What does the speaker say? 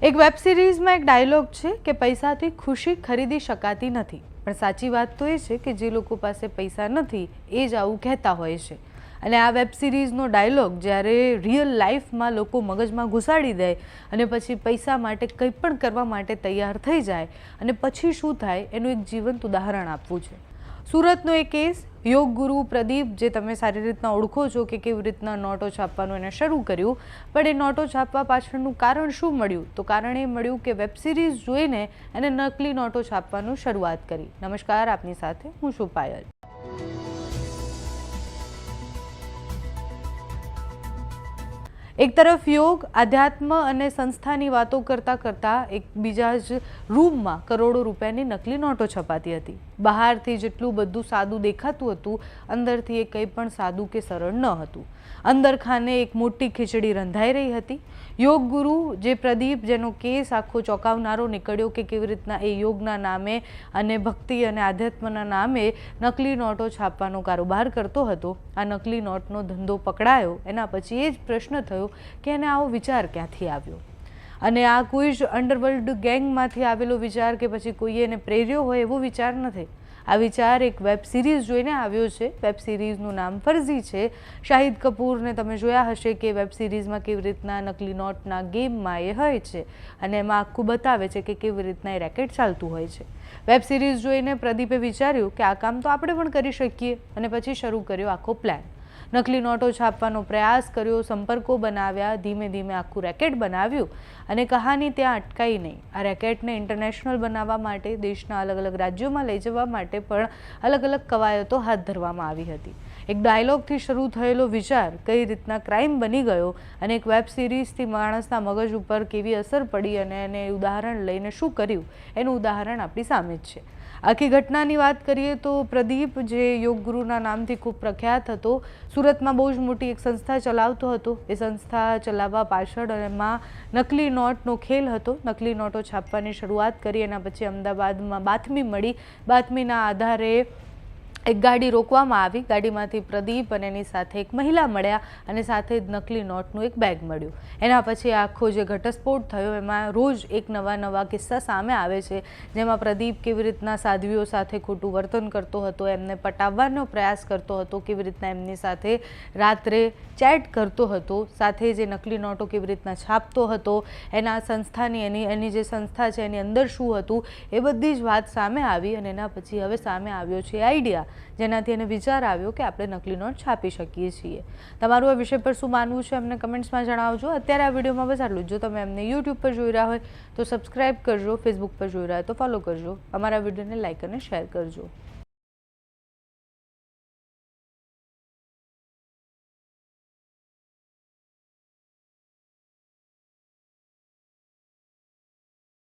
એક વેબ સિરીઝમાં એક ડાયલોગ છે કે પૈસાથી ખુશી ખરીદી શકાતી નથી, પણ સાચી વાત તો એ છે કે જે લોકો પાસે પૈસા નથી એ જ આવું કહેતા હોય છે. અને આ વેબ સિરીઝનો ડાયલોગ જ્યારે રિયલ લાઈફમાં લોકો મગજમાં ઘુસાડી દે અને પછી પૈસા માટે કંઈ પણ કરવા માટે તૈયાર થઈ જાય અને પછી શું થાય એનું એક જીવંત ઉદાહરણ આપવું છે. સુરતનો એક કેસ, યોગ ગુરુ પ્રદીપ, જે તમે સારી રીતના ઓળખો છો કે કેવી રીતના નોટો છાપવાનું એને શરૂ કર્યું, પણ એ નોટો છાપવા પાછળનું કારણ શું મળ્યું? તો કારણ એ મળ્યું કે વેબ સિરીઝ જોઈને એને નકલી નોટો છાપવાનું શરૂઆત કરી. નમસ્કાર, આપની સાથે હું છું પાયલ. એક તરફ યોગ, આધ્યાત્મ અને સંસ્થાની વાતો કરતાં કરતાં એક બીજા જ રૂમમાં કરોડો રૂપિયાની નકલી નોટો છપાતી હતી. બહારથી જેટલું બધું સાદું દેખાતું હતું, અંદરથી એ કંઈ પણ સાદું કે સરળ ન હતું. અંદર ખાને એક મોટી ખીચડી રંધાઈ રહી હતી. યોગ ગુરુ જે પ્રદીપ, જેનો કેસ આખો ચોંકાવનારો નીકળ્યો કે કેવી રીતના એ યોગના નામે અને ભક્તિ અને આધ્યાત્મના નામે નકલી નોટો છાપવાનો કારોબાર કરતો હતો, આ નકલી નોટનો ધંધો પકડાયો. એના પછી એ જ પ્રશ્ન થયો કે એને આવો વિચાર ક્યાંથી આવ્યો, અને આ કોઈ જ અંડરવર્લ્ડ ગેંગમાંથી આવેલો વિચાર કે પછી કોઈએ એને પ્રેર્યો હોય એવો વિચાર નથી. આ વિચાર એક વેબ સિરીઝ જોઈને આવ્યો છે. વેબ સિરીઝનું નામ ફર્ઝી છે. શાહિદ કપૂરને તમે જોયા હશે કે વેબ સિરીઝમાં કેવી રીતના નકલી નોટના ગેમમાં એ હોય છે અને એમાં આખું બતાવે છે કે કેવી રીતના એ રેકેટ ચાલતું હોય છે. વેબ સિરીઝ જોઈને પ્રદીપે વિચાર્યું કે આ કામ તો આપણે પણ કરી શકીએ અને પછી શરૂ કર્યો આખો પ્લાન. નકલી નોટો છાપવાનો પ્રયાસ કર્યો, સંપર્કો બનાવ્યા, ધીમે ધીમે આખું રેકેટ બનાવ્યું અને કહાની ત્યાં અટકાઈ નહીં. આ રેકેટને ઇન્ટરનેશનલ બનાવવા માટે, દેશના અલગ અલગ રાજ્યોમાં લઈ જવા માટે પણ અલગ અલગ કવાયતો હાથ ધરવામાં આવી હતી. એક ડાયલોગથી શરૂ થયેલો વિચાર કઈ રીતના ક્રાઇમ બની ગયો અને એક વેબ સિરીઝથી માણસના મગજ ઉપર કેવી અસર પડી અને એને ઉદાહરણ લઈને શું કર્યું એનું ઉદાહરણ આપણી સામે જ છે. આખી ઘટનાની વાત કરીએ તો પ્રદીપ, જે યોગ ગુરુના નામથી ખૂબ પ્રખ્યાત હતો, સુરતમાં બહુ જ મોટી એક સંસ્થા ચલાવતો હતો. એ સંસ્થા ચલાવવા પાછળ એમાં નકલી નોટનો ખેલ હતો. નકલી નોટો છાપવાની શરૂઆત કરી. એના પછી અમદાવાદમાં બાતમી મળી. બાતમીના આધારે એક ગાડી રોકવામાં આવી. ગાડીમાંથી પ્રદીપ અને એની સાથે એક મહિલા મળ્યા અને સાથે જ નકલી નોટનું એક બેગ મળ્યું. એના પછી આખો જે ઘટસ્ફોટ થયો એમાં રોજ એક નવા કિસ્સા સામે આવે છે, જેમાં પ્રદીપ કેવી રીતના સાધ્વીઓ સાથે ખોટું વર્તન કરતો હતો, એમને પટાવવાનો પ્રયાસ કરતો હતો, કેવી રીતના એમની સાથે રાત્રે ચેટ કરતો હતો, સાથે જે નકલી નોટો કેવી રીતના છાપતો હતો, એના સંસ્થાની એની જે સંસ્થા છે એની અંદર શું હતું, એ બધી જ વાત સામે આવી. અને એના પછી હવે સામે આવ્યો છે આઈડિયા, જેનાથી એને વિચાર આવ્યો કે આપણે નકલી નોટ છાપી શકીએ છીએ. તમારું આ વિષય પર શું માનવું છે અમને કમેન્ટ્સમાં જણાવજો. અત્યારે આ વિડીયોમાં બસ આટલું જ. જો તમે અમને યુટ્યુબ પર જોઈ રહ્યા હોય તો સબસ્ક્રાઈબ કરજો, ફેસબુક પર જોઈ રહ્યા હોય તો ફોલો કરજો, અમારા વિડીયોને લાઇક અને શેર કરજો.